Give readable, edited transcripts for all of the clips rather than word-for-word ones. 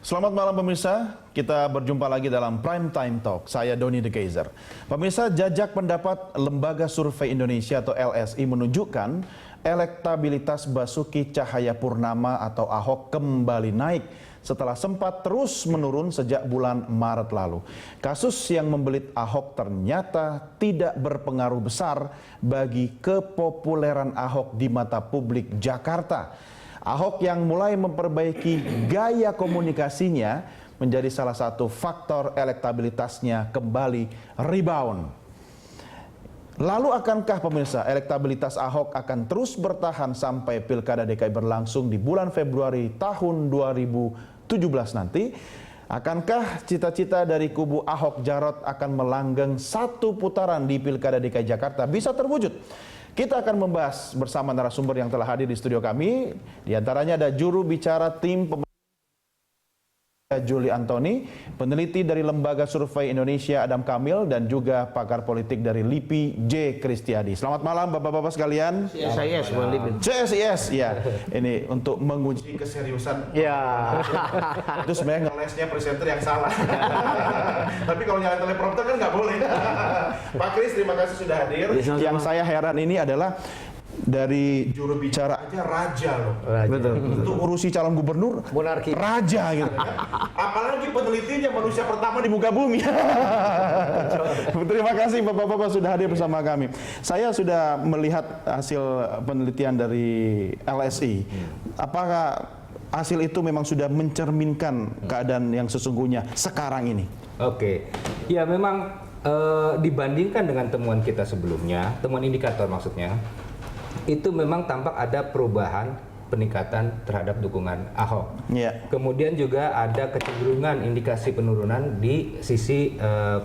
Selamat malam pemirsa, kita berjumpa lagi dalam Prime Time Talk. Saya Doni De Keizer. Pemirsa, jajak pendapat Lembaga Survei Indonesia atau LSI menunjukkan elektabilitas Basuki Cahayapurnama atau Ahok kembali naik setelah sempat terus menurun sejak bulan Maret lalu. Kasus yang membelit Ahok ternyata tidak berpengaruh besar bagi kepopuleran Ahok di mata publik Jakarta. Ahok yang mulai memperbaiki gaya komunikasinya menjadi salah satu faktor elektabilitasnya kembali rebound. Lalu akankah pemirsa elektabilitas Ahok akan terus bertahan sampai Pilkada DKI berlangsung di bulan Februari tahun 2017 nanti? Akankah cita-cita dari kubu Ahok Jarot akan melanggeng satu putaran di Pilkada DKI Jakarta bisa terwujud? Kita akan membahas bersama narasumber yang telah hadir di studio kami. Di antaranya ada juru bicara tim Juli Antoni, peneliti dari Lembaga Survei Indonesia Adam Kamil, dan juga pakar politik dari LIPI J. Kristiadi. Selamat malam Bapak-Bapak sekalian. CSIS, CSIS, ya. Ini untuk menguji keseriusan. Ya. Itu sebenarnya ngelesnya presenter yang salah. Tapi kalau nyalain teleprompter kan nggak boleh. Pak Kris, terima kasih sudah hadir. Yang saya heran ini adalah dari juru bicara aja raja loh. Betul. Untuk urusi calon gubernur, monarki, raja gitu kan. Apalagi penelitinya manusia pertama di muka bumi. Terima kasih Bapak-bapak sudah hadir bersama kami. Saya sudah melihat hasil penelitian dari LSI. Apakah hasil itu memang sudah mencerminkan keadaan yang sesungguhnya sekarang ini? Oke. Ya memang dibandingkan dengan temuan kita sebelumnya, temuan indikator maksudnya, itu memang tampak ada perubahan peningkatan terhadap dukungan Ahok. Yeah. Kemudian juga ada kecenderungan indikasi penurunan di sisi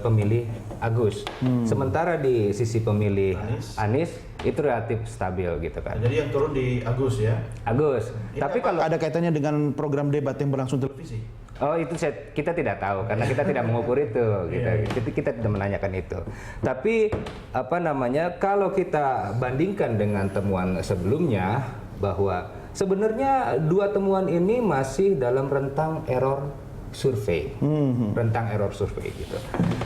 pemilih Agus. Sementara di sisi pemilih Anies itu relatif stabil gitu kan. Jadi yang turun di Agus ya? Agus. Ini tapi kalau ada kaitannya dengan program debat yang berlangsung televisi? Oh itu kita tidak tahu karena kita tidak mengukur itu, kita tidak menanyakan itu. Tapi apa namanya, kalau kita bandingkan dengan temuan sebelumnya, bahwa sebenarnya dua temuan ini masih dalam rentang error survei, rentang error survei gitu.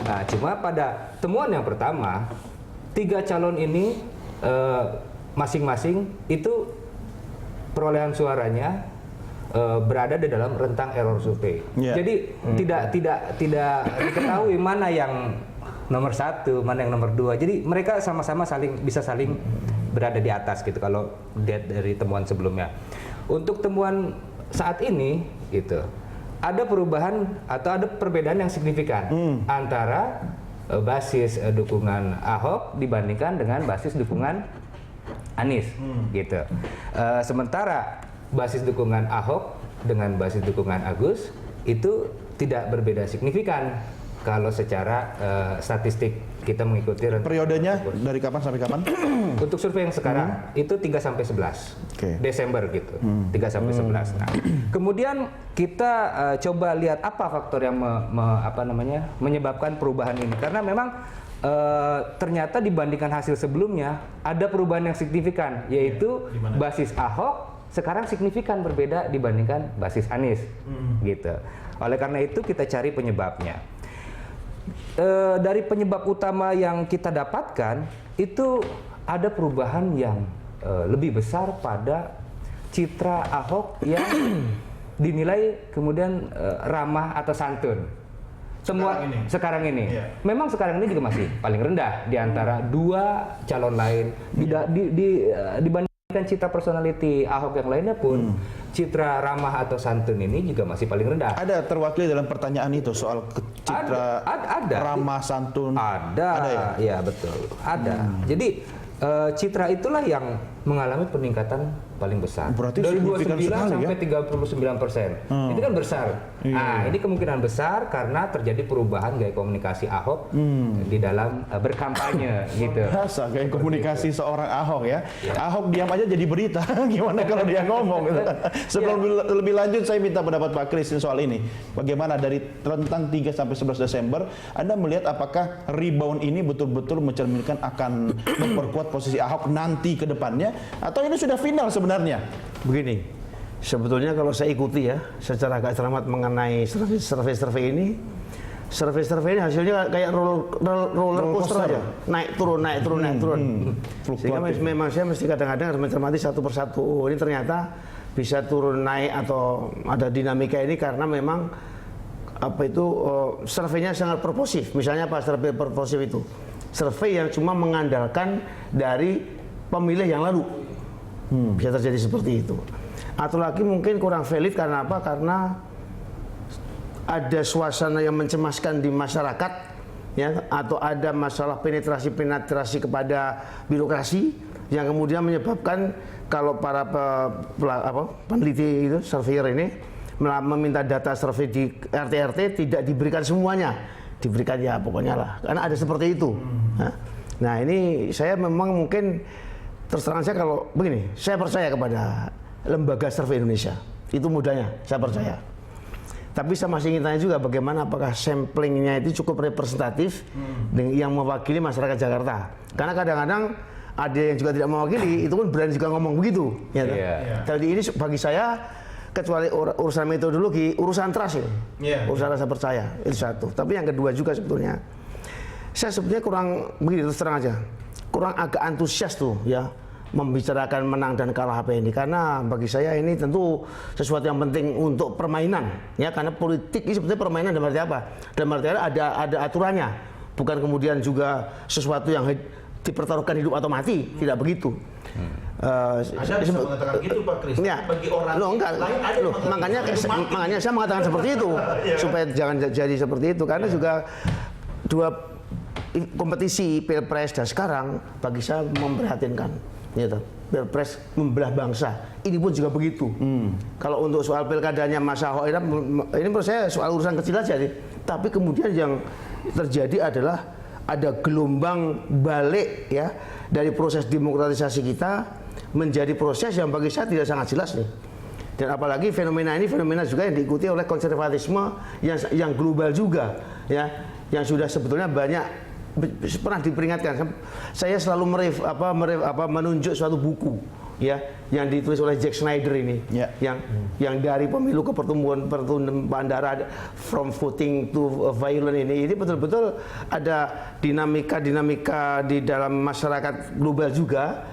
Nah cuma pada temuan yang pertama, tiga calon ini masing-masing itu perolehan suaranya berada di dalam rentang error survei. Yeah. Jadi tidak diketahui mana yang nomor satu, mana yang nomor dua. Jadi mereka sama-sama bisa saling berada di atas gitu kalau lihat dari temuan sebelumnya. Untuk temuan saat ini gitu, ada perubahan atau ada perbedaan yang signifikan antara basis dukungan Ahok dibandingkan dengan basis dukungan Anies gitu. Sementara basis dukungan Ahok dengan basis dukungan Agus itu tidak berbeda signifikan kalau secara statistik kita mengikuti periodenya dari kapan sampai kapan? Untuk survei yang sekarang itu 3 sampai 11 Desember gitu. 3 sampai 11. Nah, kemudian kita coba lihat apa faktor yang menyebabkan perubahan ini, karena memang ternyata dibandingkan hasil sebelumnya ada perubahan yang signifikan, yaitu basis Ahok sekarang signifikan berbeda dibandingkan basis Anies gitu. Oleh karena itu kita cari penyebabnya. Dari penyebab utama yang kita dapatkan itu ada perubahan yang lebih besar pada citra Ahok yang dinilai kemudian ramah atau santun. Sekarang ini. Yeah. Memang sekarang ini juga masih paling rendah di antara dua calon lain. Dibandingkan citra personality Ahok yang lainnya pun, citra ramah atau santun ini juga masih paling rendah. Ada terwakili dalam pertanyaan itu soal citra ada. Ramah santun? Ada ya? Ya betul, ada. Jadi citra itulah yang mengalami peningkatan paling besar. Berarti dari 29 sampai ya? 39%. Ini kan besar. Nah, ini kemungkinan besar karena terjadi perubahan gaya komunikasi Ahok di dalam berkampanye gitu. Biasa gaya komunikasi seorang Ahok ya. Ahok diam aja jadi berita. Gimana kalau dia ngomong gitu. Sebelum lebih lanjut saya minta pendapat Pak Kris soal ini. Bagaimana dari rentang 3 sampai 11 Desember Anda melihat apakah rebound ini betul-betul mencerminkan akan memperkuat posisi Ahok nanti ke depannya, atau ini sudah final sebenarnya? Begini, Sebetulnya kalau saya ikuti ya, secara agak cermat mengenai survei-survei ini hasilnya kayak roller coaster aja, naik turun. Sehingga memang saya mesti kadang-kadang harus mencermati satu persatu. Oh, ini ternyata bisa turun naik atau ada dinamika ini karena memang surveinya sangat purposif. Misalnya apa survei purposif itu? Survei yang cuma mengandalkan dari pemilih yang lalu. Bisa terjadi seperti itu. Atau lagi mungkin kurang valid karena apa? Karena ada suasana yang mencemaskan di masyarakat, ya, atau ada masalah penetrasi kepada birokrasi yang kemudian menyebabkan kalau para peneliti itu, surveyor ini meminta data survei di RT tidak diberikan semuanya, diberikan ya pokoknya lah, karena ada seperti itu. Nah ini saya memang mungkin terus terang saya kalau begini, saya percaya kepada lembaga survei Indonesia, itu mudahnya, saya percaya. Tapi saya masih ingin tanya juga bagaimana apakah samplingnya itu cukup representatif yang mewakili masyarakat Jakarta. Karena kadang-kadang ada yang juga tidak mewakili, itu pun berani juga ngomong begitu. Ya, jadi ini bagi saya, kecuali urusan metodologi, urusan trust ya. Urusan rasa percaya, itu satu. Tapi yang kedua juga sebetulnya, saya sebetulnya kurang, begini terus terang aja, kurang agak antusias tuh ya, membicarakan menang dan kalah apa ini, karena bagi saya ini tentu sesuatu yang penting untuk permainan ya, karena politik ini sebetulnya permainan dalam arti apa? Dalam arti ada aturannya, bukan kemudian juga sesuatu yang dipertaruhkan hidup atau mati, tidak begitu. Anda bisa mengatakan gitu Pak Kris, ya, bagi orang lain ada makanya saya mengatakan seperti itu supaya jangan jadi seperti itu, karena juga dua kompetisi Pilpres dan sekarang bagi saya memprihatinkan. Ya, Pilpres membelah bangsa, ini pun juga begitu. Kalau untuk soal pilkadanya Mas Ahok ini menurut saya soal urusan kecil aja nih. Tapi kemudian yang terjadi adalah ada gelombang balik ya dari proses demokratisasi kita menjadi proses yang bagi saya tidak sangat jelas nih. Dan apalagi fenomena ini fenomena juga yang diikuti oleh konservatisme yang global juga ya, yang sudah sebetulnya banyak pernah diperingatkan. Saya selalu menunjuk suatu buku ya yang ditulis oleh Jack Snyder ini, yang dari pemilu ke pertumbuhan darah, from voting to violence ini betul-betul ada dinamika di dalam masyarakat global juga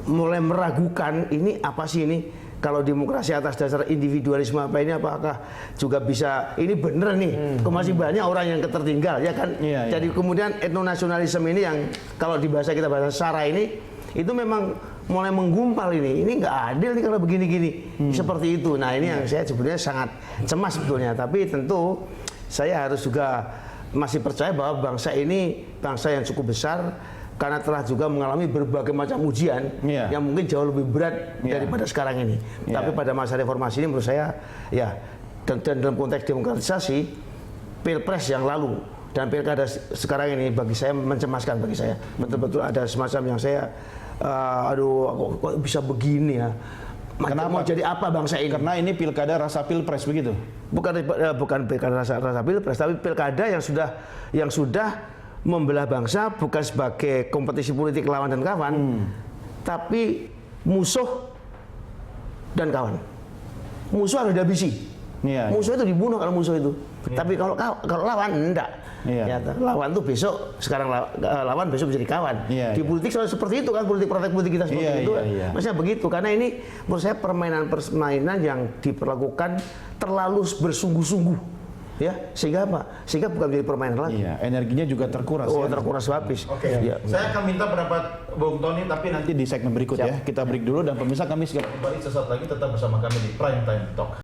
mulai meragukan ini apa sih ini. Kalau demokrasi atas dasar individualisme apa ini, apakah juga bisa ini bener nih? Kok masih banyak orang yang tertinggal ya kan? Jadi kemudian etnonasionalisme ini yang kalau di bahasa kita bahasa sara ini itu memang mulai menggumpal ini nggak adil nih kalau begini-gini seperti itu. Nah ini yang saya sebenarnya sangat cemas sebetulnya. Tapi tentu saya harus juga masih percaya bahwa bangsa ini bangsa yang cukup besar, karena telah juga mengalami berbagai macam ujian yang mungkin jauh lebih berat daripada sekarang ini. Tapi pada masa reformasi ini menurut saya ya, dan dalam konteks demokratisasi, Pilpres yang lalu dan pilkada sekarang ini bagi saya mencemaskan. Bagi saya betul-betul ada semacam yang saya kok bisa begini ya. Kenapa? Mau jadi apa bangsa ini? Karena ini pilkada rasa pilpres begitu? Bukan pilkada rasa pilpres, tapi pilkada yang sudah membelah bangsa bukan sebagai kompetisi politik lawan dan kawan, tapi musuh dan kawan. Musuh harus dihabisi. Musuh itu dibunuh kalau musuh itu. Tapi kalau lawan enggak. Ya, lawan tuh besok, sekarang lawan besok bisa kawan. Di politik selalu seperti itu kan, praktek politik kita seperti itu. Maksudnya begitu, karena ini menurut saya permainan yang diperlakukan terlalu bersungguh-sungguh. Ya, sehingga apa? Sehingga bukan menjadi permainan lagi. Energinya juga terkuras. Terkuras habis. Saya akan minta pendapat Bung Tony, tapi nanti di segmen berikut ya. Kita break dulu dan pemirsa kami segera kembali sesaat lagi, tetap bersama kami di Prime Time Talk.